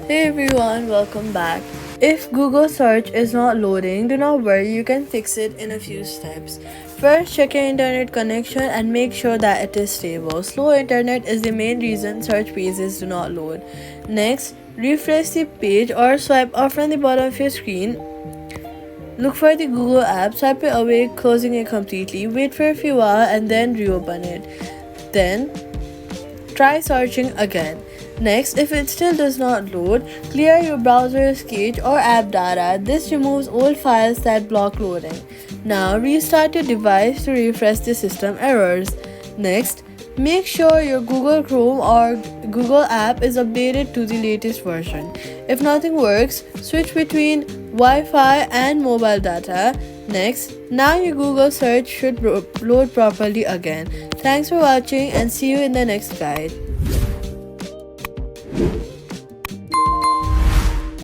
Hey everyone, welcome back. If Google search is not loading, do not worry, you can fix it in a few steps. First, check your internet connection and make sure that it is stable. Slow internet is the main reason search pages do not load. Next, refresh the page or swipe up from the bottom of your screen. Look for the Google app, swipe it away, closing it completely. Wait for a few hours and then reopen it. Then, try searching again. Next, if it still does not load, clear your browser's cache or app data. This removes old files that block loading. Now, restart your device to refresh the system errors. Next, make sure your Google Chrome or Google app is updated to the latest version. If nothing works, switch between Wi-Fi and mobile data. Next, now your Google search should load properly again. Thanks for watching and see you in the next guide.